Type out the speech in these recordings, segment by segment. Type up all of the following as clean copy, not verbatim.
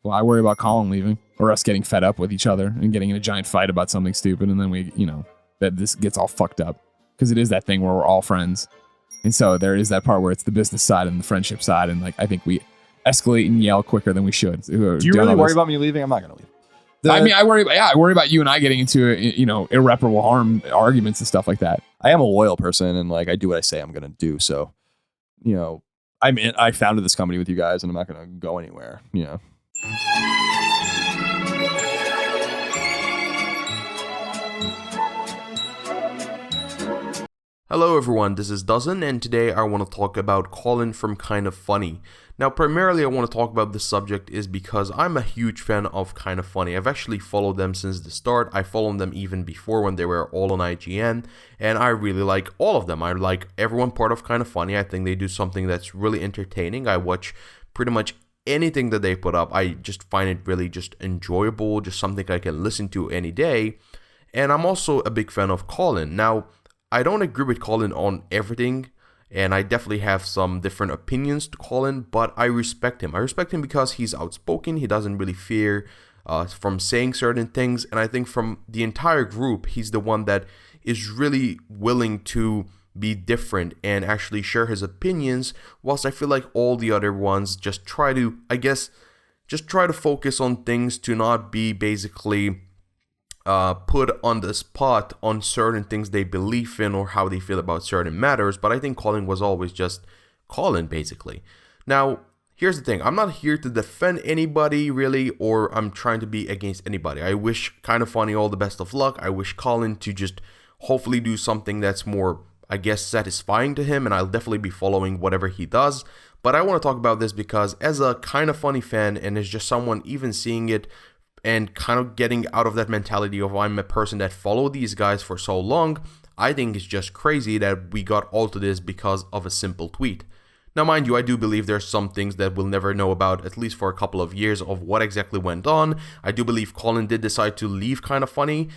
Well, I worry about Colin leaving or us getting fed up with each other and getting in a giant fight about something stupid. And then that this gets all fucked up because it is that thing where we're all friends. And so there is that part where it's the business side and the friendship side. And like, I think we escalate and yell quicker than we should. Do you really worry about me leaving? I'm not going to leave. I worry about you and I getting into irreparable harm arguments and stuff like that. I am a loyal person and like I do what I say I'm going to do. So, I founded this company with you guys and I'm not going to go anywhere, Hello everyone, this is Dozen, and today I want to talk about Colin from Kind of Funny. Now, primarily I want to talk about this subject is because I'm a huge fan of Kind of Funny. I've actually followed them since the start. I followed them even before when they were all on IGN, and I really like all of them. I like everyone part of Kind of Funny. I think they do something that's really entertaining. I watch pretty much anything that they put up. I just find it really just enjoyable, just something I can listen to any day. And I'm also a big fan of Colin. Now, I don't agree with Colin on everything, and I definitely have some different opinions to Colin, but I respect him. I respect him because he's outspoken, he doesn't really fear from saying certain things, and I think from the entire group, he's the one that is really willing to be different and actually share his opinions, whilst I feel like all the other ones just try to, focus on things to not be basically put on the spot on certain things they believe in or how they feel about certain matters. But I think Colin was always just Colin, basically. Now, here's the thing. I'm not here to defend anybody, really, or I'm trying to be against anybody. I wish Kind of Funny all the best of luck. I wish Colin to just hopefully do something that's more, satisfying to him, and I'll definitely be following whatever he does. But I want to talk about this because as a Kind of Funny fan, and as just someone even seeing it and kind of getting out of that mentality of I'm a person that followed these guys for so long, I think it's just crazy that we got all to this because of a simple tweet. Now, mind you, I do believe there's some things that we'll never know about, at least for a couple of years, of what exactly went on. I do believe Colin did decide to leave Kind of Funny.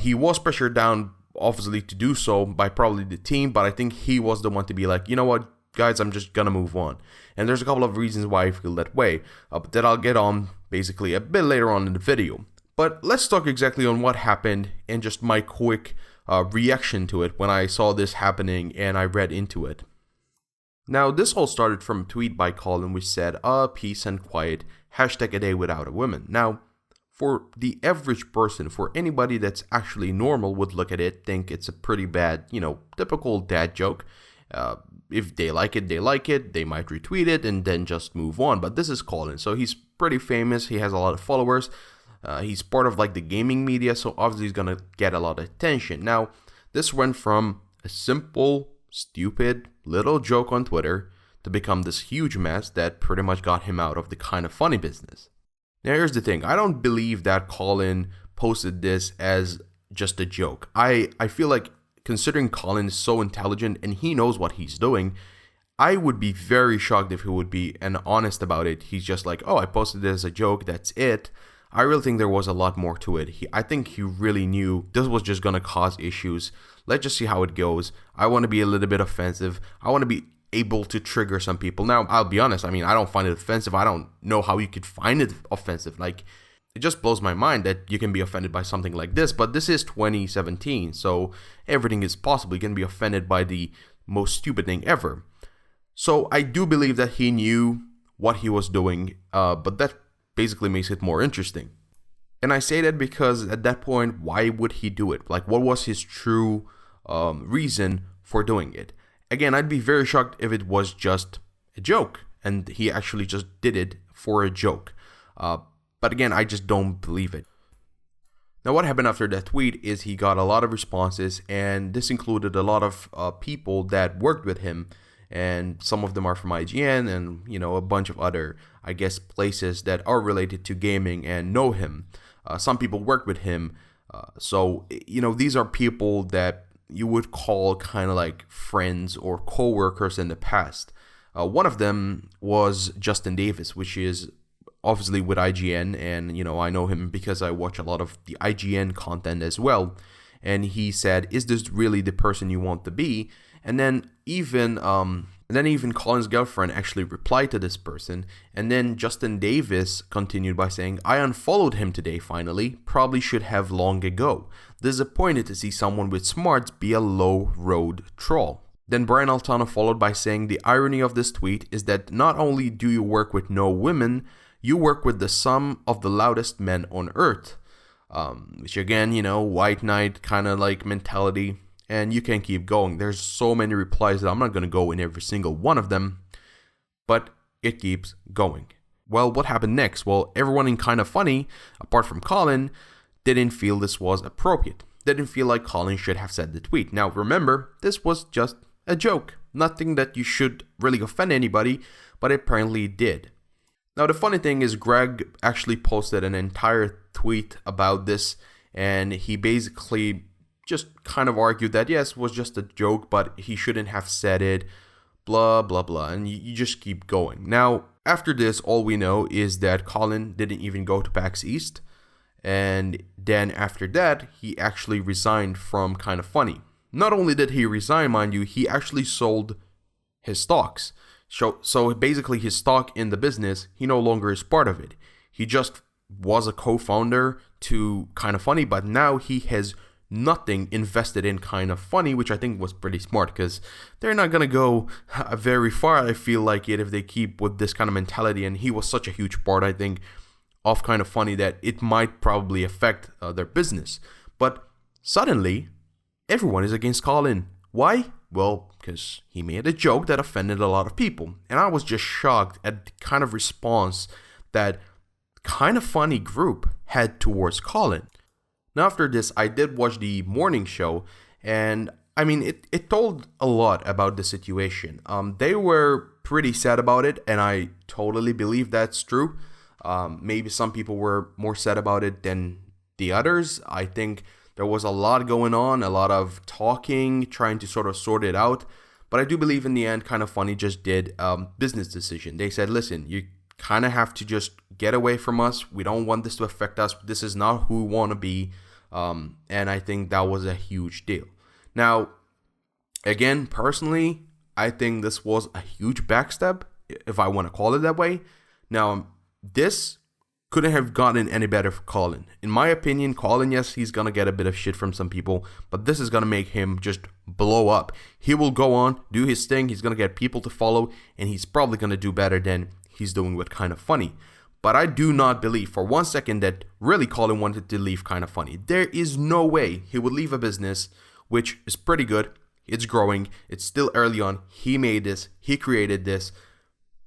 He was pressured down, obviously, to do so by probably the team, but I think he was the one to be like, you know what, guys, I'm just gonna move on. And there's a couple of reasons why I feel that way, but that I'll get on basically a bit later on in the video. But let's talk exactly on what happened and just my quick reaction to it when I saw this happening and I read into it. Now, this all started from a tweet by Colin which said, peace and quiet, hashtag a day without a woman. Now, for the average person, for anybody that's actually normal would look at it, think it's a pretty bad, typical dad joke. If they like it, they like it. They might retweet it and then just move on. But this is Colin, so he's pretty famous. He has a lot of followers. He's part of like the gaming media, so obviously he's gonna get a lot of attention. Now, this went from a simple, stupid little joke on Twitter to become this huge mess that pretty much got him out of the Kind of Funny business. Now, here's the thing. I don't believe that Colin posted this as just a joke. I feel like, considering Colin is so intelligent and he knows what he's doing, I would be very shocked if he would be honest about it. He's just like, I posted this as a joke, that's it. I really think there was a lot more to it. I think he really knew this was just going to cause issues. Let's just see how it goes. I want to be a little bit offensive. I want to be able to trigger some people. Now, I'll be honest, I don't find it offensive. I don't know how you could find it offensive. Like, it just blows my mind that you can be offended by something like this, but this is 2017, so everything is possible. You can be offended by the most stupid thing ever. So I do believe that he knew what he was doing, but that basically makes it more interesting. And I say that because at that point, why would he do it? Like, what was his true reason for doing it? Again, I'd be very shocked if it was just a joke, and he actually just did it for a joke. But again, I just don't believe it. Now, what happened after that tweet is he got a lot of responses, and this included a lot of people that worked with him, and some of them are from IGN and, a bunch of other, places that are related to gaming and know him. Some people work with him. So, these are people that you would call kind of like friends or co-workers in the past. One of them was Justin Davis, which is obviously with IGN, and I know him because I watch a lot of the IGN content as well. And he said, is this really the person you want to be? And then even And then even Colin's girlfriend actually replied to this person. And then Justin Davis continued by saying, I unfollowed him today finally. Probably should have long ago. Disappointed to see someone with smarts be a low road troll. Then Brian Altano followed by saying, the irony of this tweet is that not only do you work with no women, you work with the sum of the loudest men on earth. Which again, white knight kind of like mentality. And you can keep going. There's so many replies that I'm not going to go in every single one of them. But it keeps going. Well, what happened next? Well, everyone in Kinda Funny, apart from Colin, didn't feel this was appropriate. Didn't feel like Colin should have said the tweet. Now, remember, this was just a joke. Nothing that you should really offend anybody, but it apparently did. Now, the funny thing is Greg actually posted an entire tweet about this, and he basically just kind of argued that, yes, it was just a joke, but he shouldn't have said it, blah, blah, blah, and you just keep going. Now, after this, all we know is that Colin didn't even go to PAX East, and then after that, he actually resigned from Kinda Funny. Not only did he resign, mind you, he actually sold his stocks. So basically, his stock in the business, he no longer is part of it. He just was a co-founder to Kinda Funny, but now he has nothing invested in Kinda Funny, which I think was pretty smart because they're not going to go very far, I feel like it, if they keep with this kind of mentality. And he was such a huge part, I think, of Kinda Funny that it might probably affect their business. But suddenly, everyone is against Colin. Why? Well, because he made a joke that offended a lot of people. And I was just shocked at the kind of response that Kinda Funny group had towards Colin. Now, after this, I did watch the morning show, and I mean, it told a lot about the situation. They were pretty sad about it, and I totally believe that's true. Maybe some people were more sad about it than the others. I think there was a lot going on, a lot of talking, trying to sort of sort it out. But I do believe in the end, Kinda Funny just did a business decision. They said, listen, you kind of have to just get away from us. We don't want this to affect us. This is not who we want to be. And I think that was a huge deal. Now, again, personally, I think this was a huge backstab, if I want to call it that way. Now, this couldn't have gotten any better for Colin. In my opinion, Colin, yes, he's going to get a bit of shit from some people, but this is going to make him just blow up. He will go on, do his thing, he's going to get people to follow, and he's probably going to do better than he's doing with Kinda Funny. But I do not believe for 1 second that really Colin wanted to leave Kinda Funny. There is no way he would leave a business which is pretty good. It's growing. It's still early on. He made this. He created this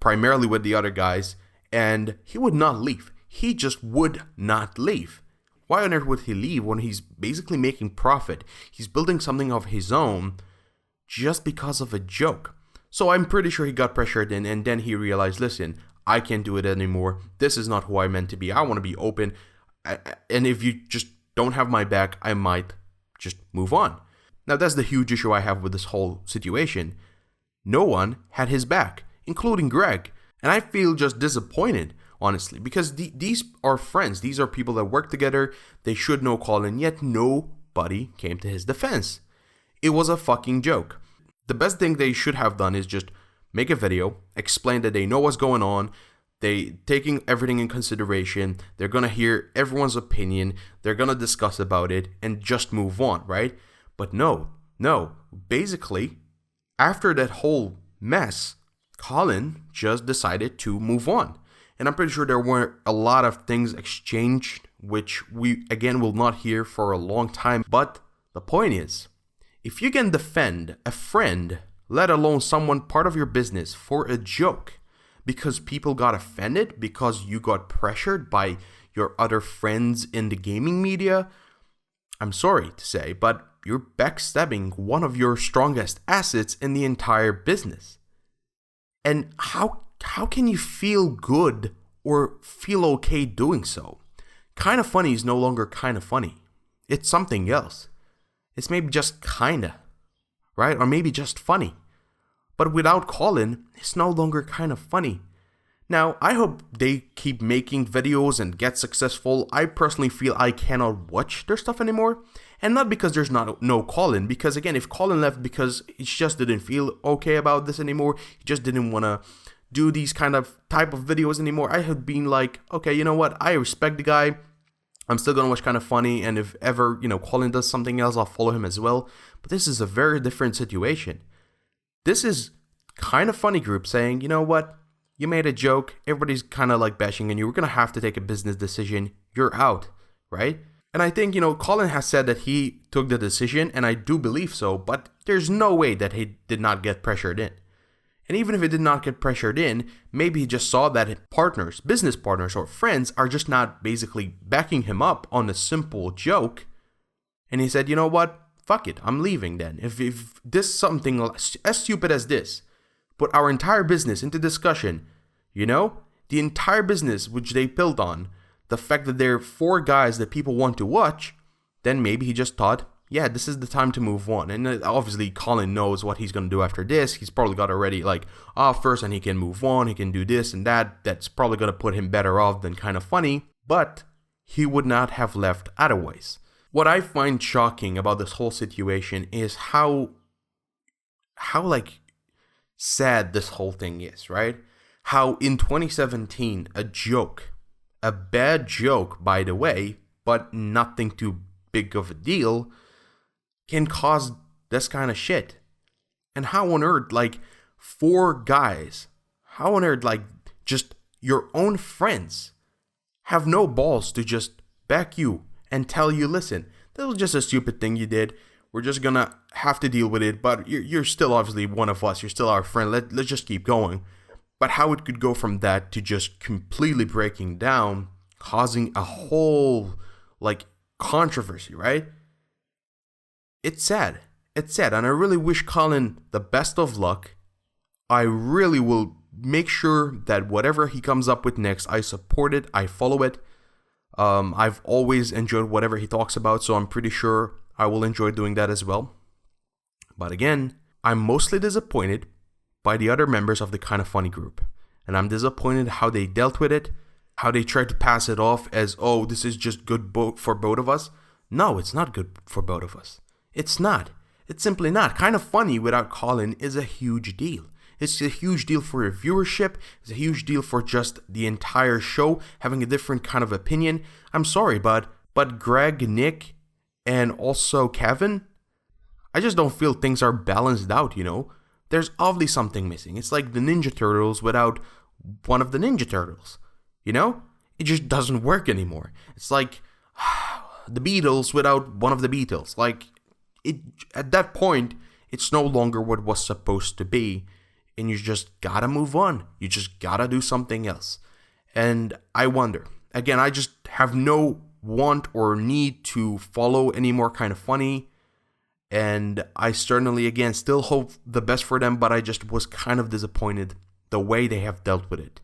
primarily with the other guys. And he would not leave. He just would not leave. Why on earth would he leave when he's basically making profit? He's building something of his own just because of a joke. So I'm pretty sure he got pressured in, and then he realized, listen, I can't do it anymore. This is not who I meant to be. I want to be open. And if you just don't have my back, I might just move on. Now, that's the huge issue I have with this whole situation. No one had his back, including Greg. And I feel just disappointed, honestly, because these are friends. These are people that work together. They should know Colin, yet nobody came to his defense. It was a fucking joke. The best thing they should have done is just make a video, explain that they know what's going on, they taking everything in consideration, they're going to hear everyone's opinion, they're going to discuss about it, and just move on, right? But no. Basically, after that whole mess, Colin just decided to move on. And I'm pretty sure there were a lot of things exchanged, which we, again, will not hear for a long time. But the point is, if you can defend a friend, let alone someone part of your business, for a joke, because people got offended, because you got pressured by your other friends in the gaming media, I'm sorry to say, but you're backstabbing one of your strongest assets in the entire business. And how can you feel good or feel okay doing so? Kinda Funny is no longer Kinda Funny. It's something else. It's maybe just kinda, right? Or maybe just funny. But without Colin, it's no longer Kinda Funny. Now, I hope they keep making videos and get successful. I personally feel I cannot watch their stuff anymore. And not because there's no Colin, because again, if Colin left because he just didn't feel okay about this anymore, he just didn't want to do these kind of type of videos anymore, I had been like, okay, you know what, I respect the guy, I'm still gonna watch Kind of Funny, and if ever, Colin does something else, I'll follow him as well. But this is a very different situation. This is Kind of Funny group saying, you know what, you made a joke, everybody's kind of like bashing on you, we're gonna have to take a business decision, you're out, right? And I think, Colin has said that he took the decision, and I do believe so, but there's no way that he did not get pressured in. And even if he did not get pressured in, maybe he just saw that partners, business partners, or friends are just not basically backing him up on a simple joke. And he said, you know what? Fuck it, I'm leaving then. If this something as stupid as this put our entire business into discussion, the entire business which they built on, the fact that there are 4 guys that people want to watch, then maybe he just thought, yeah, this is the time to move on. And obviously Colin knows what he's going to do after this. He's probably got already first, and he can move on, he can do this and that. That's probably going to put him better off than Kind of Funny, but he would not have left otherwise. What I find shocking about this whole situation is how sad this whole thing is, right? How in 2017, a bad joke, by the way, but nothing too big of a deal, can cause this kind of shit. And how on earth, 4 guys, how on earth, just your own friends have no balls to just back you and tell you, listen, that was just a stupid thing you did. We're just gonna have to deal with it, but you're still obviously one of us. You're still our friend. Let's just keep going. But how it could go from that to just completely breaking down, causing a whole, controversy, right? It's sad. It's sad, and I really wish Colin the best of luck. I really will make sure that whatever he comes up with next, I support it, I follow it. I've always enjoyed whatever he talks about, so I'm pretty sure I will enjoy doing that as well. But again, I'm mostly disappointed by the other members of the Kind of Funny group. And I'm disappointed how they dealt with it, how they tried to pass it off as, oh, this is just good for both of us. No, it's not good for both of us. It's not. It's simply not. Kind of Funny without Colin is a huge deal. It's a huge deal for your viewership. It's a huge deal for just the entire show having a different kind of opinion. I'm sorry, but Greg, Nick, and also Kevin, I just don't feel things are balanced out, There's obviously something missing. It's like the Ninja Turtles without one of the Ninja Turtles, It just doesn't work anymore. It's like the Beatles without one of the Beatles. At that point, it's no longer what was supposed to be, and you just gotta move on. You just gotta do something else. And I wonder, again, I just have no want or need to follow any more Kind of Funny, and I certainly, again, still hope the best for them, but I just was kind of disappointed the way they have dealt with it.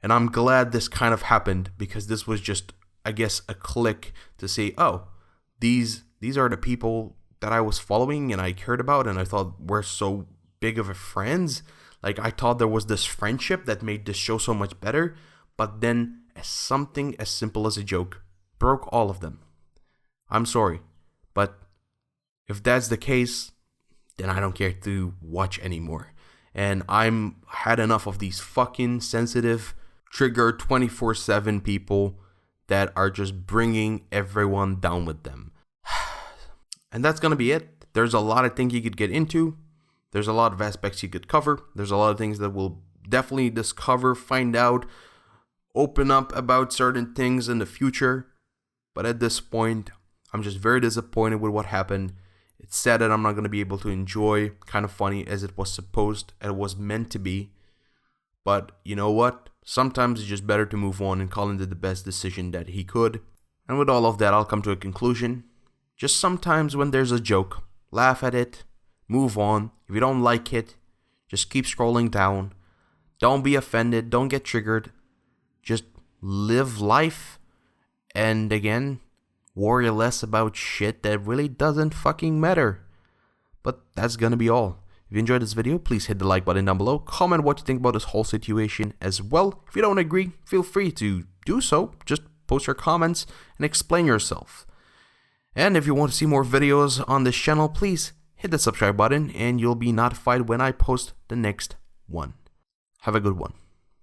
And I'm glad this kind of happened, because this was just, I guess, a click to say, oh, these are the people that I was following and I cared about, and I thought we're so big of a friends. I thought there was this friendship that made this show so much better, but then something as simple as a joke broke all of them. I'm sorry, but if that's the case, then I don't care to watch anymore. And I'm had enough of these fucking sensitive, trigger 24/7 people that are just bringing everyone down with them. And that's going to be it. There's a lot of things you could get into. There's a lot of aspects you could cover. There's a lot of things that we'll definitely discover, find out, open up about certain things in the future. But at this point, I'm just very disappointed with what happened. It's sad that I'm not going to be able to enjoy Kind of Funny as it was meant to be. But you know what? Sometimes it's just better to move on, and Colin did the best decision that he could. And with all of that, I'll come to a conclusion. Just sometimes when there's a joke, laugh at it, move on. If you don't like it, just keep scrolling down. Don't be offended, don't get triggered. Just live life, and again, worry less about shit that really doesn't fucking matter. But that's gonna be all. If you enjoyed this video, please hit the like button down below. Comment what you think about this whole situation as well. If you don't agree, feel free to do so. Just post your comments and explain yourself. And if you want to see more videos on this channel, please hit the subscribe button and you'll be notified when I post the next one. Have a good one.